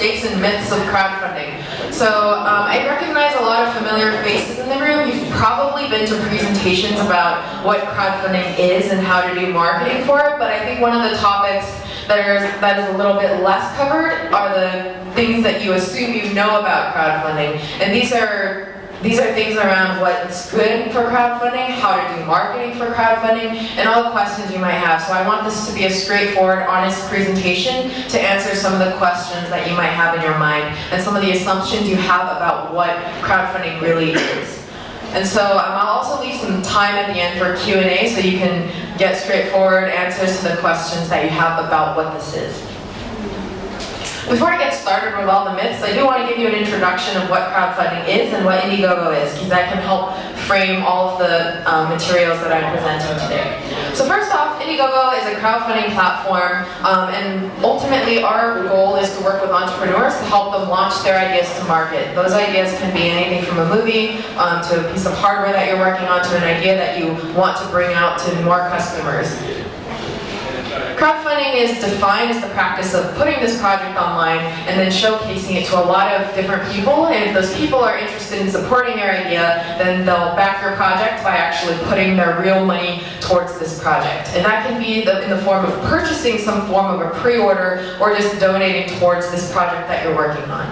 mistakes and myths of crowdfunding. So I recognize a lot of familiar faces in the room. You've probably been to presentations about what crowdfunding is and how to do marketing for it, but I think one of the topics that is a little bit less covered are the things that you assume you know about crowdfunding. And these are things around what's good for crowdfunding, how to do marketing for crowdfunding, and all the questions you might have. So I want this to be a straightforward, honest presentation to answer some of the questions that you might have in your mind and some of the assumptions you have about what crowdfunding really is. And so I'll also leave some time at the end for Q&A so you can get straightforward answers to the questions that you have about what this is. Before I get started with all the myths, I do want to give you an introduction of what crowdfunding is and what Indiegogo is, because that can help frame all of the materials that I'm presenting today. So first off, Indiegogo is a crowdfunding platform, and ultimately our goal is to work with entrepreneurs to help them launch their ideas to market. Those ideas can be anything from a movie, to a piece of hardware that you're working on, to an idea that you want to bring out to more customers. Crowdfunding is defined as the practice of putting this project online and then showcasing it to a lot of different people, and if those people are interested in supporting your idea, then they'll back your project by actually putting their real money towards this project. And that can be in the form of purchasing some form of a pre-order or just donating towards this project that you're working on.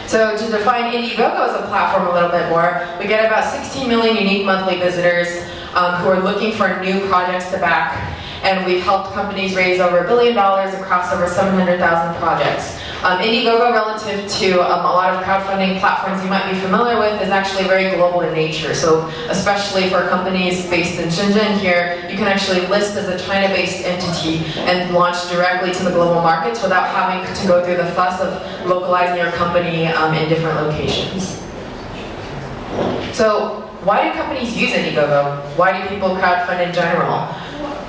So to define Indiegogo as a platform a little bit more, we get about 16 million unique monthly visitors who are looking for new projects to back. And we've helped companies raise over $1 billion across over 700,000 projects. Indiegogo, relative to a lot of crowdfunding platforms you might be familiar with, is actually very global in nature. So especially for companies based in Shenzhen here, you can actually list as a China-based entity and launch directly to the global markets without having to go through the fuss of localizing your company in different locations. So why do companies use Indiegogo? Why do people crowdfund in general?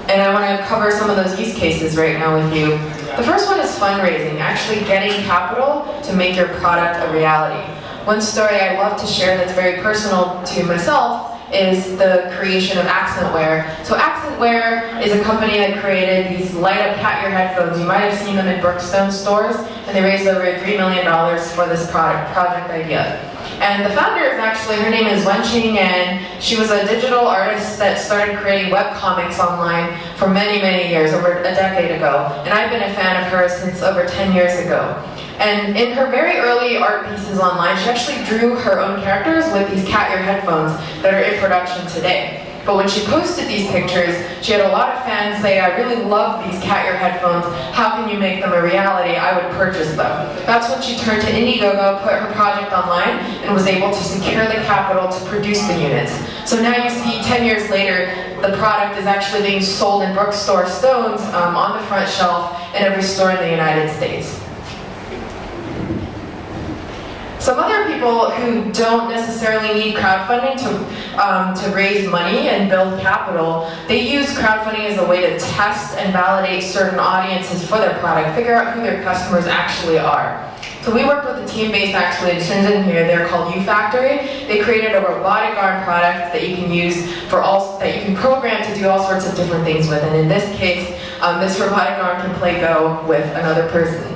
And I want to cover some of those use cases right now with you. The first one is fundraising, actually getting capital to make your product a reality. One story I love to share that's very personal to myself is the creation of Accentware. So Accentware is a company that created these light-up cat ear headphones. You might have seen them in Brookstone stores, and they raised over $3 million for this project idea. And the founder is actually, her name is Wenqing, and she was a digital artist that started creating webcomics online for many, many years, over a decade ago. And I've been a fan of hers since over 10 years ago. And in her very early art pieces online, she actually drew her own characters with these cat ear headphones that are in production today. But when she posted these pictures, she had a lot of fans say, I really love these cat ear headphones. How can you make them a reality? I would purchase them. That's when she turned to Indiegogo, put her project online, and was able to secure the capital to produce the units. So now you see 10 years later, the product is actually being sold in Brookstone stores on the front shelf in every store in the United States. Some other people who don't necessarily need crowdfunding to raise money and build capital, they use crowdfunding as a way to test and validate certain audiences for their product, figure out who their customers actually are. So we worked with a team based actually in Shenzhen here. They're called U-Factory. They created a robotic arm product that you can use that you can program to do all sorts of different things with. And in this case, this robotic arm can play Go with another person.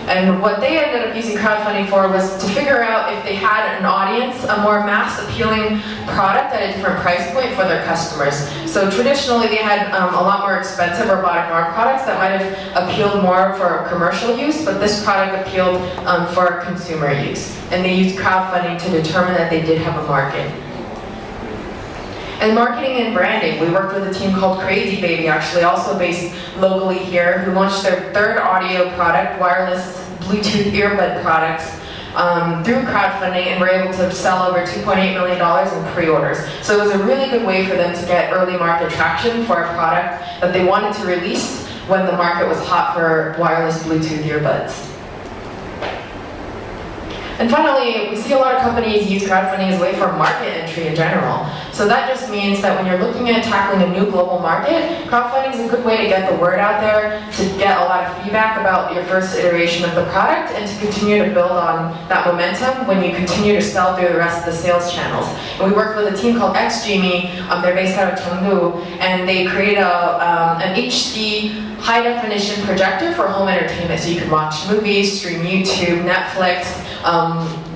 And what they ended up using crowdfunding for was to figure out if they had an audience, a more mass-appealing product at a different price point for their customers. So traditionally, they had a lot more expensive robotic arm products that might have appealed more for commercial use, but this product appealed for consumer use. And they used crowdfunding to determine that they did have a market. And marketing and branding, we worked with a team called Crazy Baby, actually also based locally here, who launched their third audio product, wireless Bluetooth earbud products, through crowdfunding, and were able to sell over $2.8 million in pre-orders. So it was a really good way for them to get early market traction for a product that they wanted to release when the market was hot for wireless Bluetooth earbuds. And finally, we see a lot of companies use crowdfunding as a way for market entry in general. So that just means that when you're looking at tackling a new global market, crowdfunding is a good way to get the word out there, to get a lot of feedback about your first iteration of the product, and to continue to build on that momentum when you continue to sell through the rest of the sales channels. And we work with a team called XGME, they're based out of Chengdu, and they create an HD high-definition projector for home entertainment, so you can watch movies, stream YouTube, Netflix,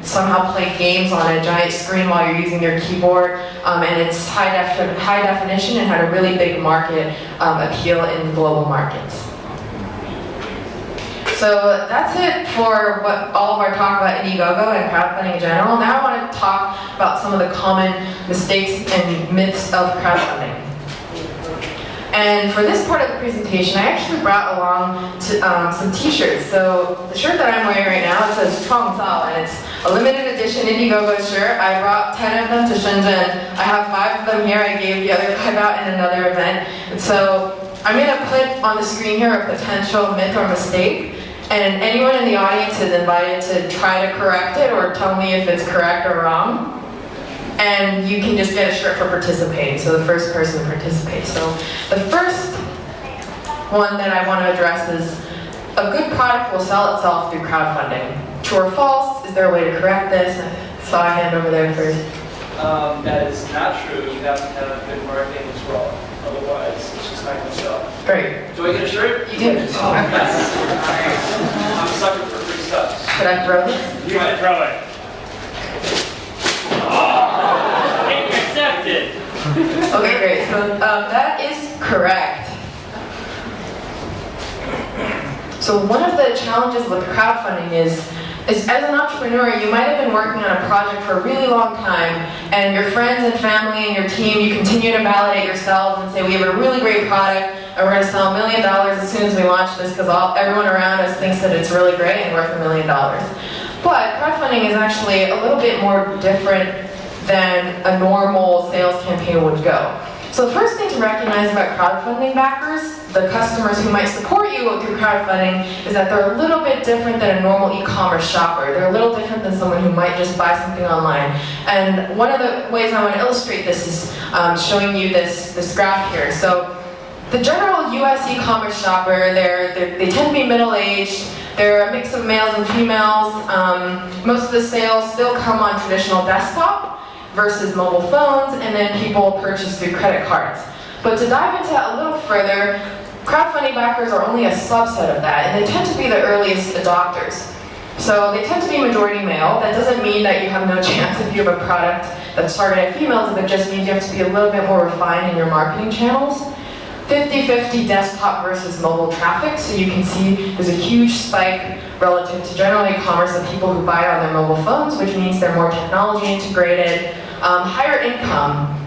somehow play games on a giant screen while you're using your keyboard, and it's high definition and had a really big market appeal in global markets. So that's it for all of our talk about Indiegogo and crowdfunding in general. Now I want to talk about some of the common mistakes and myths of crowdfunding. And for this part of the presentation, I actually brought along some t-shirts. So the shirt that I'm wearing right now, it says 创造, and it's a limited edition Indiegogo shirt. I brought 10 of them to Shenzhen. I have 5 of them here. I gave the other 5 out in another event. And so I'm going to put on the screen here a potential myth or mistake. And anyone in the audience is invited to try to correct it or tell me if it's correct or wrong. And you can just get a shirt for participating, so the first person to participate. So the first one that I want to address is a good product will sell itself through crowdfunding. True or false? Is there a way to correct this? I saw a hand over there first. That is not true. You have to have good marketing as well. Otherwise, it's just not going to sell. Great. Do I get a shirt? You do. Oh, yes. I'm a sucker for free stuff. Should I throw this? You might throw it. Intercepted. Okay, great. So that is correct. So one of the challenges with crowdfunding is as an entrepreneur, you might have been working on a project for a really long time, and your friends and family and your team, you continue to validate yourselves and say, we have a really great product, and we're going to sell $1 million as soon as we launch this, because everyone around us thinks that it's really great and worth $1 million. But crowdfunding is actually a little bit more different than a normal sales campaign would go. So the first thing to recognize about crowdfunding backers, the customers who might support you through crowdfunding, is that they're a little bit different than a normal e-commerce shopper. They're a little different than someone who might just buy something online. And one of the ways I want to illustrate this is showing you this graph here. So the general US e-commerce shopper, they tend to be middle-aged. They're a mix of males and females. Most of the sales still come on traditional desktop versus mobile phones, and then people purchase through credit cards. But to dive into that a little further, crowdfunding backers are only a subset of that, and they tend to be the earliest adopters. So they tend to be majority male. That doesn't mean that you have no chance if you have a product that's targeted at females, it just means you have to be a little bit more refined in your marketing channels. 50-50 desktop versus mobile traffic, so you can see there's a huge spike relative to general e-commerce of people who buy on their mobile phones, which means they're more technology integrated, higher income.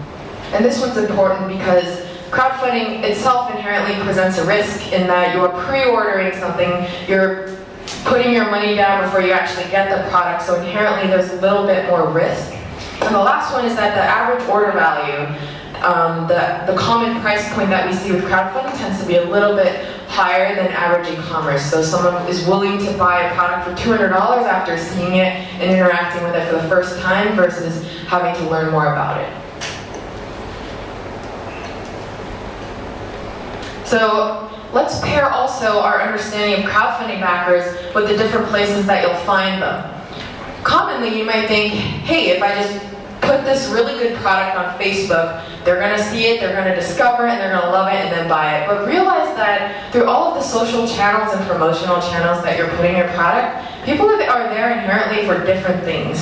And this one's important because crowdfunding itself inherently presents a risk in that you are pre-ordering something, you're putting your money down before you actually get the product, so inherently there's a little bit more risk. And the last one is that the average order value, the common price point that we see with crowdfunding tends to be a little bit higher than average e-commerce. So someone is willing to buy a product for $200 after seeing it and interacting with it for the first time versus having to learn more about it. So let's pair also our understanding of crowdfunding backers with the different places that you'll find them. Commonly, you might think, hey, if I just put this really good product on Facebook, they're going to see it, they're going to discover it, and they're going to love it and then buy it. But realize that through all of the social channels and promotional channels that you're putting your product, people are there inherently for different things.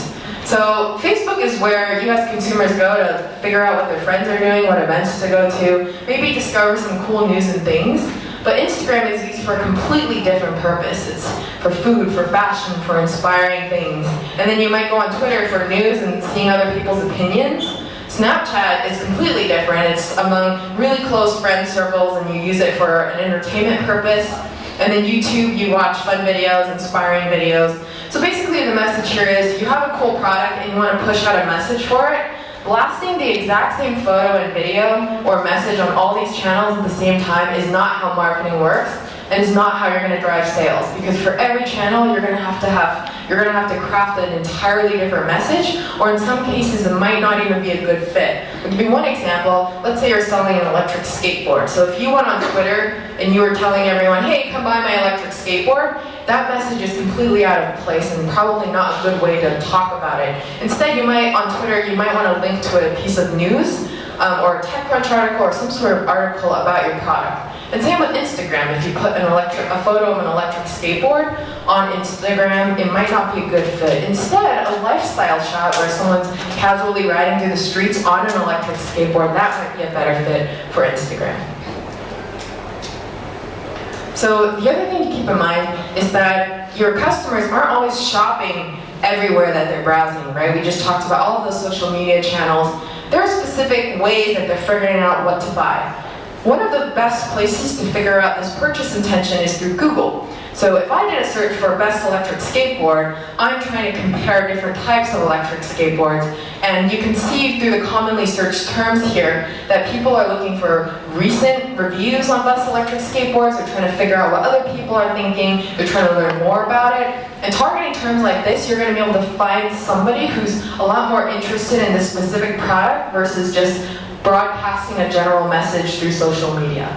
So Facebook is where you as consumers go to figure out what their friends are doing, what events to go to, maybe discover some cool news and things. But Instagram is used for a completely different purpose. It's for food, for fashion, for inspiring things. And then you might go on Twitter for news and seeing other people's opinions. Snapchat is completely different. It's among really close friend circles and you use it for an entertainment purpose. And then YouTube, you watch fun videos, inspiring videos. So basically the message here is you have a cool product and you want to push out a message for it. Blasting the exact same photo and video or message on all these channels at the same time is not how marketing works, and and is not how you're going to drive sales. Because for every channel, you're going to have to craft an entirely different message, or in some cases, it might not even be a good fit. I'll give you one example. Let's say you're selling an electric skateboard. So if you went on Twitter and you were telling everyone, hey, come buy my electric skateboard, that message is completely out of place and probably not a good way to talk about it. Instead, on Twitter, you might want to link to a piece of news or a TechCrunch article or some sort of article about your product. And same with Instagram. If you put a photo of an electric skateboard on Instagram, it might not be a good fit. Instead, a lifestyle shot where someone's casually riding through the streets on an electric skateboard, that might be a better fit for Instagram. So the other thing to keep in mind is that your customers aren't always shopping everywhere that they're browsing, right? We just talked about all of those social media channels. There are specific ways that they're figuring out what to buy. One of the best places to figure out this purchase intention is through Google. So if I did a search for best electric skateboard, I'm trying to compare different types of electric skateboards, and you can see through the commonly searched terms here that people are looking for recent reviews on best electric skateboards. They're trying to figure out what other people are thinking. They're trying to learn more about it. And targeting terms like this, you're going to be able to find somebody who's a lot more interested in this specific product versus just broadcasting a general message through social media.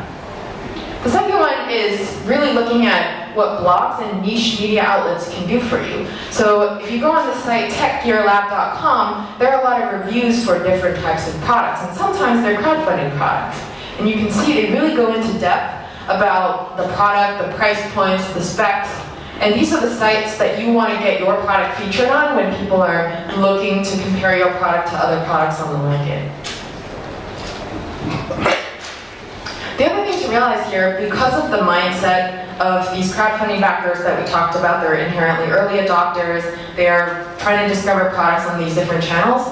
The second one is really looking at what blogs and niche media outlets can do for you. So if you go on the site techgearlab.com, there are a lot of reviews for different types of products, and sometimes they're crowdfunding products. And you can see they really go into depth about the product, the price points, the specs, and these are the sites that you want to get your product featured on when people are looking to compare your product to other products on the market. The other thing to realize here, because of the mindset of these crowdfunding backers that we talked about, they're inherently early adopters, they're trying to discover products on these different channels,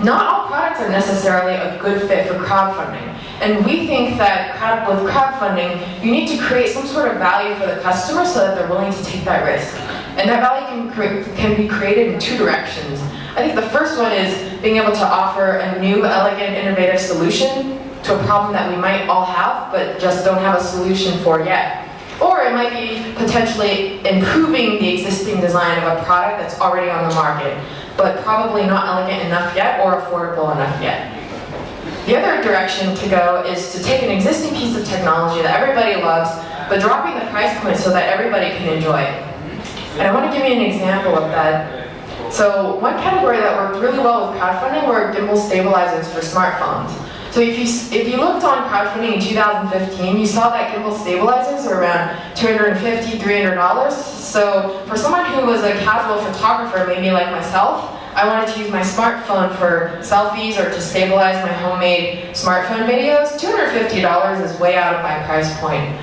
not all products are necessarily a good fit for crowdfunding. And we think that with crowdfunding, you need to create some sort of value for the customer so that they're willing to take that risk. And that value can be created in two directions. I think the first one is being able to offer a new, elegant, innovative solution to a problem that we might all have, but just don't have a solution for yet. Or it might be potentially improving the existing design of a product that's already on the market, but probably not elegant enough yet or affordable enough yet. The other direction to go is to take an existing piece of technology that everybody loves, but dropping the price point so that everybody can enjoy it. And I want to give you an example of that. So one category that worked really well with crowdfunding were gimbal stabilizers for smartphones. So if you looked on crowdfunding in 2015, you saw that gimbal stabilizers were around $250, $300. So for someone who was a casual photographer, maybe like myself, I wanted to use my smartphone for selfies or to stabilize my homemade smartphone videos, $250 is way out of my price point.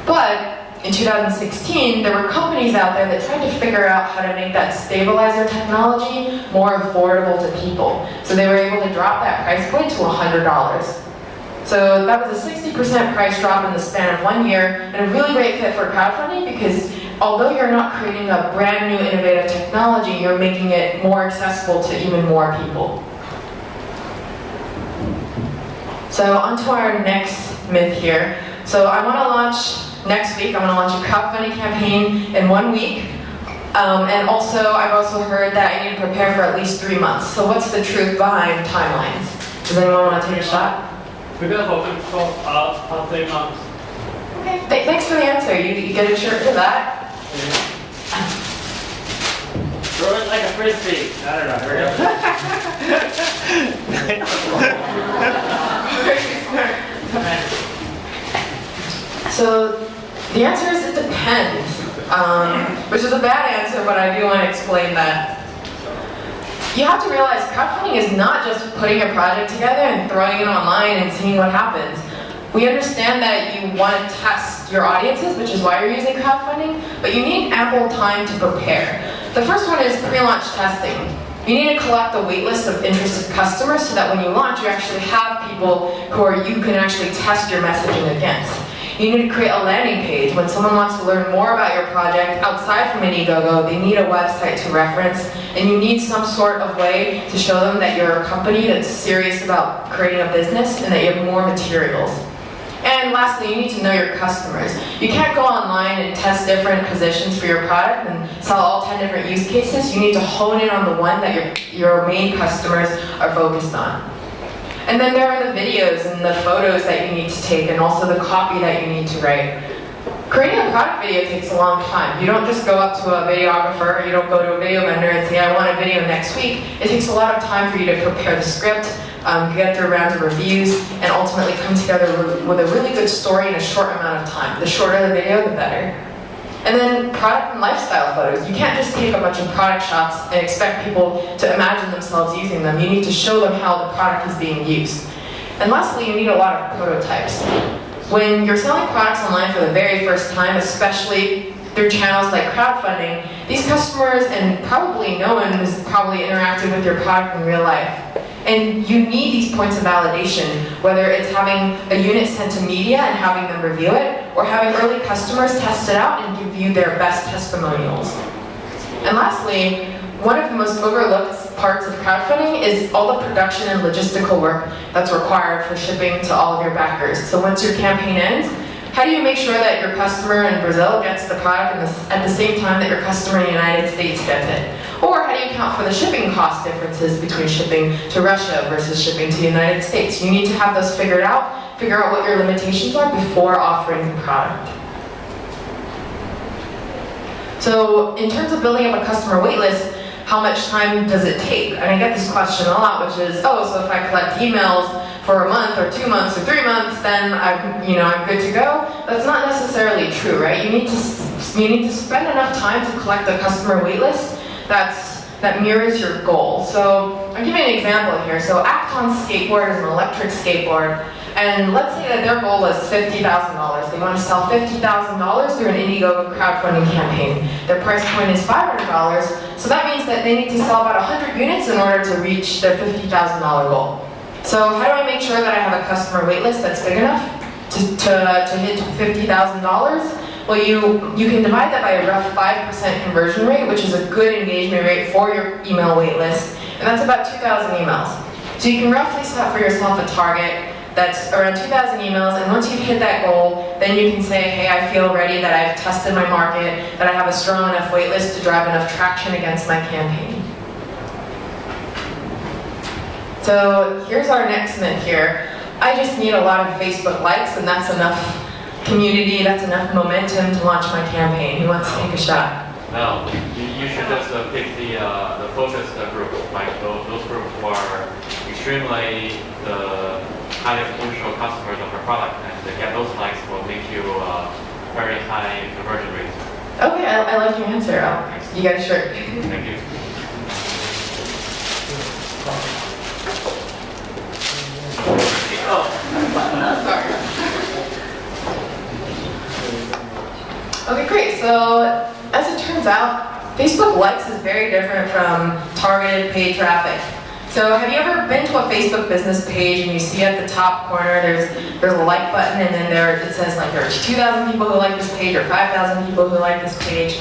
But in 2016, there were companies out there that tried to figure out how to make that stabilizer technology more affordable to people. So they were able to drop that price point to $100. So that was a 60% price drop in the span of 1 year, and a really great fit for crowdfunding because although you're not creating a brand new innovative technology, you're making it more accessible to even more people. So on to our next myth here. So I want to launch next week. I'm going to launch a crowdfunding campaign in 1 week. And also, I've also heard that I need to prepare for at least 3 months. So what's the truth behind timelines? Does anyone want to take a shot? We've been hoping for about 3 months. Okay, thanks for the answer. You get a shirt for that. Throw it like a frisbee. I don't know. So the answer is it depends, which is a bad answer, but I do want to explain that. You have to realize crowdfunding is not just putting a project together and throwing it online and seeing what happens. We understand that you want to test your audiences, which is why you're using crowdfunding, but you need ample time to prepare. The first one is pre-launch testing. You need to collect a wait list of interested customers so that when you launch, you actually have people who you can actually test your messaging against. You need to create a landing page. When someone wants to learn more about your project outside from Indiegogo, they need a website to reference, and you need some sort of way to show them that you're a company that's serious about creating a business and that you have more materials. And lastly, you need to know your customers. You can't go online and test different positions for your product and sell all 10 different use cases. You need to hone in on the one that your main customers are focused on. And then there are the videos and the photos that you need to take, and also the copy that you need to write. Creating a product video takes a long time. You don't just go up to a videographer, you don't go to a video vendor and say, I want a video next week. It takes a lot of time for you to prepare the script, get through rounds of reviews, and ultimately come together with a really good story in a short amount of time. The shorter the video, the better. And then product and lifestyle photos. You can't just take a bunch of product shots and expect people to imagine themselves using them. You need to show them how the product is being used. And lastly, you need a lot of prototypes. When you're selling products online for the very first time, especially through channels like crowdfunding, these customers, and probably no one has probably interacted with your product in real life. And you need these points of validation, whether it's having a unit sent to media and having them review it, or having early customers test it out and give you their best testimonials. And lastly, one of the most overlooked parts of crowdfunding is all the production and logistical work that's required for shipping to all of your backers. So once your campaign ends, how do you make sure that your customer in Brazil gets the product at the same time that your customer in the United States gets it? Or how do you account for the shipping cost differences between shipping to Russia versus shipping to the United States? You need to have those figured out, figure out what your limitations are before offering the product. So in terms of building up a customer waitlist, how much time does it take? And I get this question a lot, which is, oh, so if I collect emails for a month or 2 months or 3 months, then I'm good to go. That's not necessarily true, right? You need to spend enough time to collect a customer waitlist that mirrors your goal. So I'll give you an example here. So Acton Skateboard is an electric skateboard, and let's say that their goal is $50,000. They want to sell $50,000 through an Indiegogo crowdfunding campaign. Their price point is $500, so that means that they need to sell about 100 units in order to reach their $50,000 goal. So how do I make sure that I have a customer waitlist that's big enough to hit $50,000? Well, you can divide that by a rough 5% conversion rate, which is a good engagement rate for your email waitlist, and that's about 2,000 emails. So you can roughly set for yourself a target that's around 2,000 emails, and once you've hit that goal, then you can say, hey, I feel ready that I've tested my market, that I have a strong enough waitlist to drive enough traction against my campaign. So here's our next myth here. I just need a lot of Facebook likes, and that's enough community, that's enough momentum to launch my campaign. Who wants to take a shot? No, you should just pick the focus group, like those groups who are extremely the highly influential customers of your product, and to get those likes will make you very high conversion rate. Okay, I like your answer. You got a shirt. Thank you. Sorry. Okay, great. So as it turns out, Facebook likes is very different from targeted paid traffic. So have you ever been to a Facebook business page and you see at the top corner there's a like button, and then it says like there's 2,000 people who like this page or 5,000 people who like this page.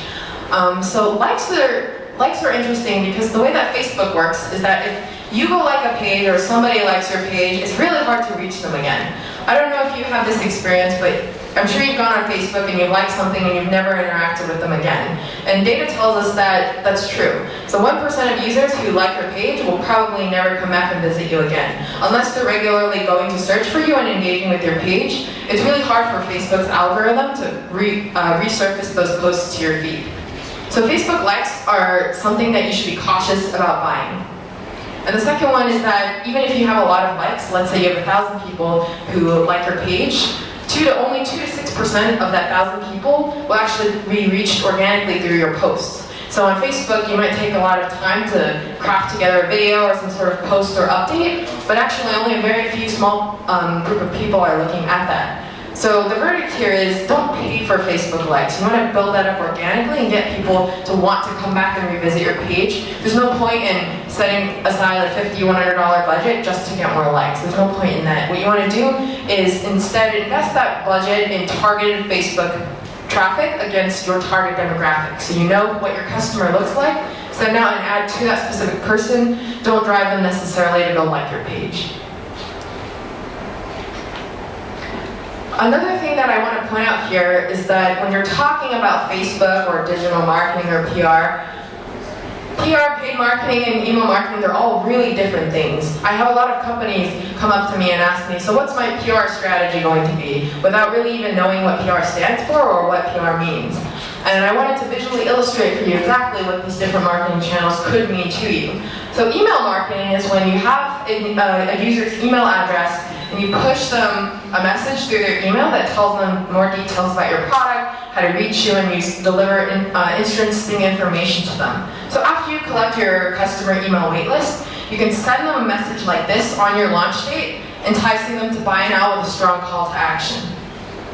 So likes are interesting because the way that Facebook works is that if you go like a page or somebody likes your page, it's really hard to reach them again. I don't know if you have this experience, but I'm sure you've gone on Facebook and you've liked something and you've never interacted with them again. And data tells us that that's true. So 1% of users who like your page will probably never come back and visit you again. Unless they're regularly going to search for you and engaging with your page, it's really hard for Facebook's algorithm to resurface those posts to your feed. So Facebook likes are something that you should be cautious about buying. And the second one is that even if you have a lot of likes, let's say you have 1,000 people who like your page, only 2 to 6% of that 1,000 people will actually be reached organically through your posts. So on Facebook, you might take a lot of time to craft together a video or some sort of post or update, but actually only a very few small group of people are looking at that. So the verdict here is don't pay for Facebook likes. You want to build that up organically and get people to want to come back and revisit your page. There's no point in setting aside a $50, $100 budget just to get more likes. There's no point in that. What you want to do is instead invest that budget in targeted Facebook traffic against your target demographic. So you know what your customer looks like, send out an ad to that specific person, don't drive them necessarily to go like your page. Another thing that I want to point out here is that when you're talking about Facebook or digital marketing or PR, paid marketing, and email marketing, they're all really different things. I have a lot of companies come up to me and ask me, so what's my PR strategy going to be? Without really even knowing what PR stands for or what PR means. And I wanted to visually illustrate for you exactly what these different marketing channels could mean to you. So email marketing is when you have a user's email address and you push them a message through their email that tells them more details about your product, how to reach you, and you deliver interesting information to them. So after you collect your customer email waitlist, you can send them a message like this on your launch date, enticing them to buy now with a strong call to action.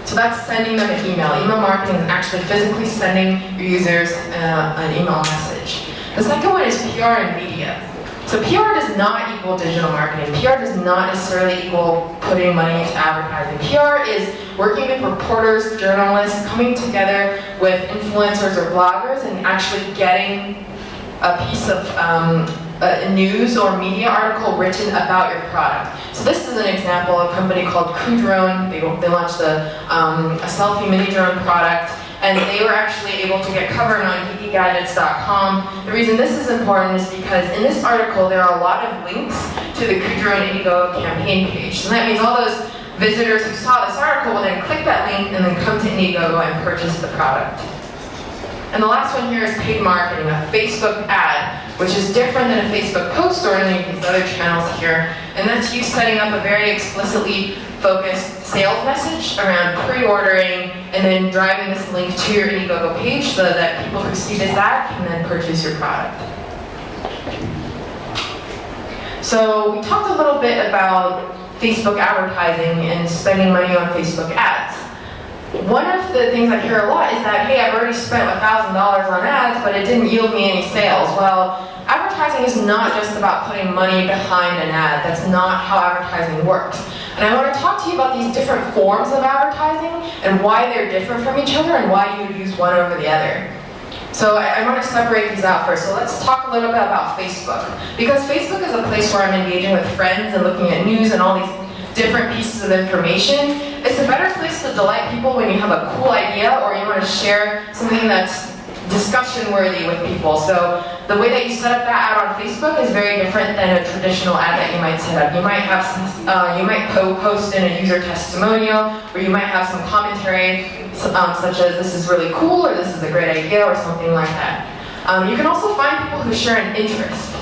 So that's sending them an email. Email marketing is actually physically sending your users an email message. The second one is PR and media. So PR does not equal digital marketing. PR does not necessarily equal putting money into advertising. PR is working with reporters, journalists, coming together with influencers or bloggers and actually getting a piece of a news or media article written about your product. So this is an example of a company called Drone. They launched a selfie mini drone product, and they were actually able to get covered on geekygadgets.com. The reason this is important is because in this article there are a lot of links to the Drone Indiegogo campaign page. So that means all those visitors who saw this article will then click that link and then come to Indiegogo and purchase the product. And the last one here is paid marketing, a Facebook ad, which is different than a Facebook post or any of these other channels here. And that's you setting up a very explicitly focused sales message around pre-ordering and then driving this link to your Indiegogo page so that people who see this ad can then purchase your product. So we talked a little bit about Facebook advertising and spending money on Facebook ads. One of the things I hear a lot is that, hey, I've already spent $1,000 on ads, but it didn't yield me any sales. Well, advertising is not just about putting money behind an ad. That's not how advertising works. And I want to talk to you about these different forms of advertising and why they're different from each other and why you would use one over the other. So I want to separate these out first. So let's talk a little bit about Facebook. Because Facebook is a place where I'm engaging with friends and looking at news and all these different pieces of information. It's a better place to delight people when you have a cool idea or you want to share something that's discussion worthy with people. So the way that you set up that ad on Facebook is very different than a traditional ad that you might set up. You might have you might post in a user testimonial, or you might have some commentary such as this is really cool or this is a great idea or something like that. You can also find people who share an interest.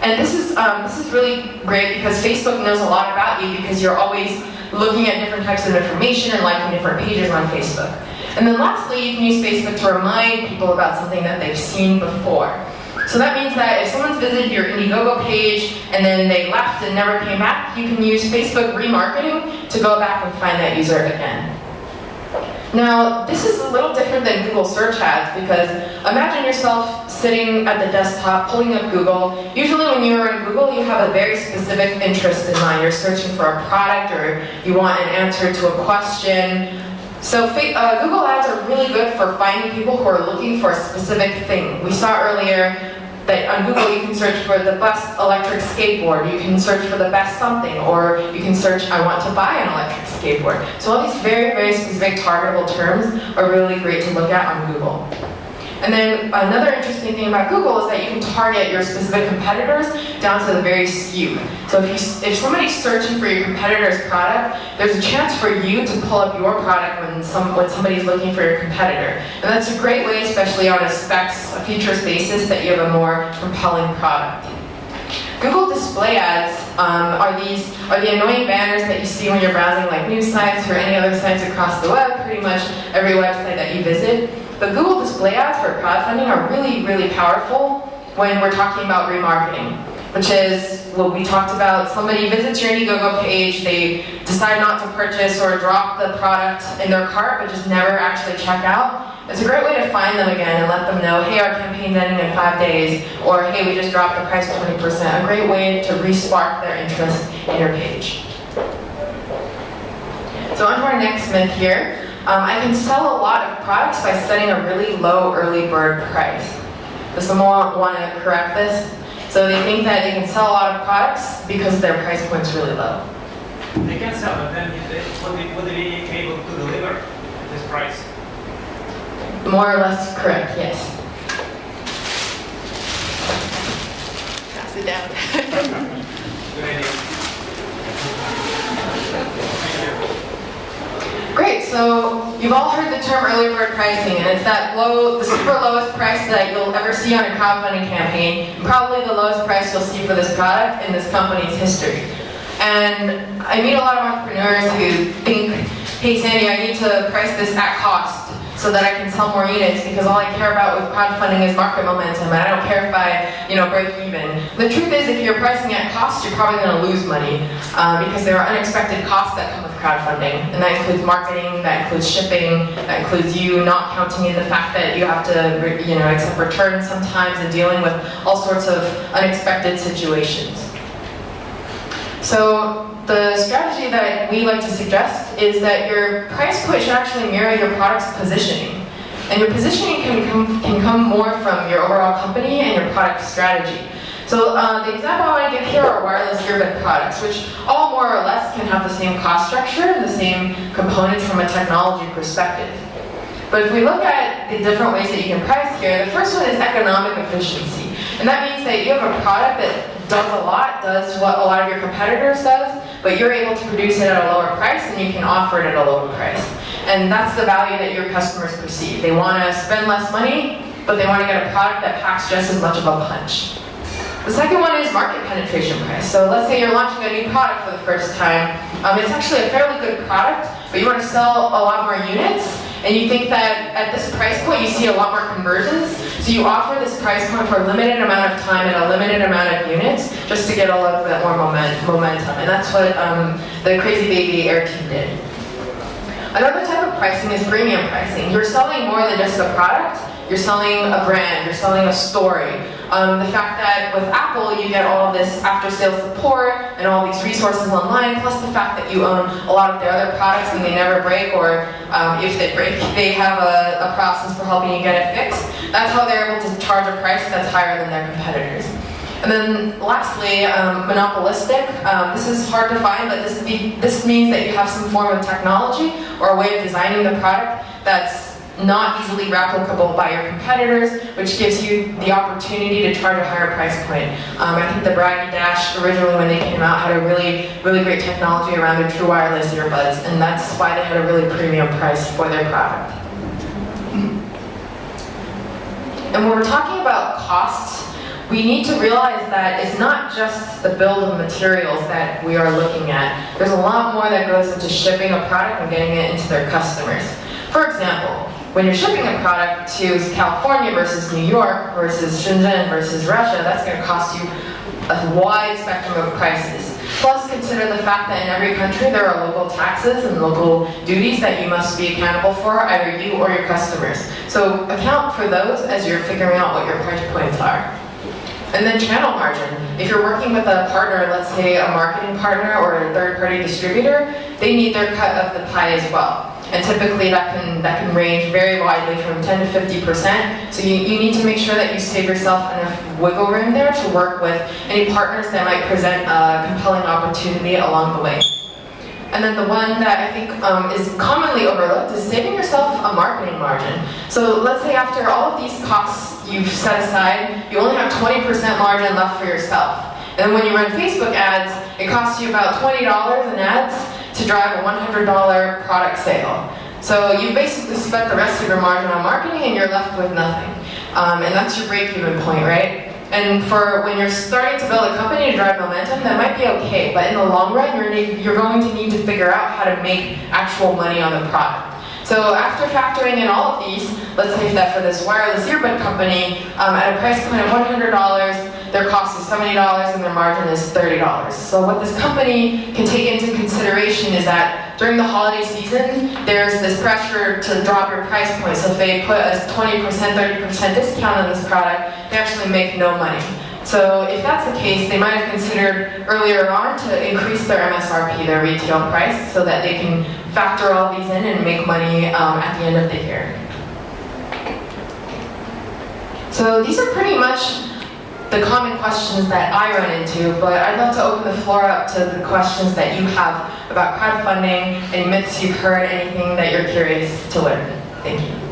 And this is really great because Facebook knows a lot about you because you're always looking at different types of information and liking different pages on Facebook. And then lastly, you can use Facebook to remind people about something that they've seen before. So that means that if someone's visited your Indiegogo page and then they left and never came back, you can use Facebook remarketing to go back and find that user again. Now, this is a little different than Google search ads because imagine yourself sitting at the desktop pulling up Google. Usually when you're in Google, you have a very specific interest in mind. You're searching for a product or you want an answer to a question. So Google ads are really good for finding people who are looking for a specific thing. We saw earlier that on Google you can search for the best electric skateboard, you can search for the best something, or you can search, I want to buy an electric skateboard. So all these very, very specific targetable terms are really great to look at on Google. And then another interesting thing about Google is that you can target your specific competitors down to the very SKU. So if somebody's searching for your competitor's product, there's a chance for you to pull up your product when somebody's looking for your competitor. And that's a great way, especially on a features basis, that you have a more compelling product. Google display ads are the annoying banners that you see when you're browsing like news sites or any other sites across the web, pretty much every website that you visit. But Google display ads for crowdfunding are really, really powerful when we're talking about remarketing, which is what we talked about. Somebody visits your Indiegogo page, they decide not to purchase or drop the product in their cart, but just never actually check out. It's a great way to find them again and let them know, hey, our campaign's ending in 5 days, or hey, we just dropped the price 20%. A great way to re-spark their interest in your page. So on to our next myth here. I can sell a lot of products by setting a really low early bird price. Does someone want to correct this? So they think that they can sell a lot of products because their price point's really low. They can sell, but then would they be able to deliver at this price? More or less correct, yes. Pass it down. Good idea. Great, so you've all heard the term early bird pricing, and it's that the super lowest price that you'll ever see on a crowdfunding campaign, and probably the lowest price you'll see for this product in this company's history. And I meet a lot of entrepreneurs who think, hey Sandy, I need to price this at cost so that I can sell more units because all I care about with crowdfunding is market momentum and I don't care if I break even. The truth is if you're pricing at cost, you're probably going to lose money because there are unexpected costs that come with crowdfunding. And that includes marketing, that includes shipping, that includes you not counting in the fact that you have to accept returns sometimes and dealing with all sorts of unexpected situations. So the strategy that we like to suggest is that your price point should actually mirror your product's positioning. And your positioning can come more from your overall company and your product strategy. So the example I want to give here are wireless earbud products, which all more or less can have the same cost structure and the same components from a technology perspective. But if we look at the different ways that you can price here, the first one is economic efficiency. And that means that you have a product that does what a lot of your competitors does, but you're able to produce it at a lower price and you can offer it at a lower price. And that's the value that your customers perceive. They want to spend less money, but they want to get a product that packs just as much of a punch. The second one is market penetration price. So let's say you're launching a new product for the first time. It's actually a fairly good product, but you want to sell a lot more units, and you think that at this price point you see a lot more conversions, so you offer this price point for a limited amount of time and a limited amount of units just to get a little bit more momentum. And that's what the Crazy Baby Air team did. Another type of pricing is premium pricing. You're selling more than just a product, you're selling a brand, you're selling a story. The fact that with Apple you get all of this after-sales support and all these resources online, plus the fact that you own a lot of their other products and they never break, or if they break, they have a process for helping you get it fixed. That's how they're able to charge a price that's higher than their competitors. And then lastly, monopolistic. This is hard to find, but this means that you have some form of technology or a way of designing the product that's not easily replicable by your competitors, which gives you the opportunity to charge a higher price point. I think the Braggy Dash, originally when they came out, had a really great technology around their true wireless earbuds, and that's why they had a really premium price for their product. And when we're talking about costs, we need to realize that it's not just the bill of materials that we are looking at. There's a lot more that goes into shipping a product and getting it into their customers. For example, when you're shipping a product to California versus New York versus Shenzhen versus Russia, that's going to cost you a wide spectrum of prices. Plus, consider the fact that in every country there are local taxes and local duties that you must be accountable for, either you or your customers. So account for those as you're figuring out what your price points are. And then channel margin. If you're working with a partner, let's say a marketing partner or a third-party distributor, they need their cut of the pie as well. And typically that can range very widely from 10 to 50%. So you need to make sure that you save yourself enough wiggle room there to work with any partners that might present a compelling opportunity along the way. And then the one that I think is commonly overlooked is saving yourself a marketing margin. So let's say after all of these costs you've set aside, you only have 20% margin left for yourself. And then when you run Facebook ads, it costs you about $20 in ads to drive a $100 product sale. So you've basically spent the rest of your margin on marketing and you're left with nothing. And that's your break-even point, right? And for when you're starting to build a company to drive momentum, that might be okay, but in the long run, you're going to need to figure out how to make actual money on the product. So after factoring in all of these, let's say that for this wireless earbud company, at a price point of $100, their cost is $70 and their margin is $30. So what this company can take into consideration is that during the holiday season, there's this pressure to drop your price point. So if they put a 20%, 30% discount on this product, they actually make no money. So if that's the case, they might have considered earlier on to increase their MSRP, their retail price, so that they can factor all these in and make money at the end of the year. So these are pretty much the common questions that I run into, but I'd love to open the floor up to the questions that you have about crowdfunding, any myths you've heard, anything that you're curious to learn. Thank you.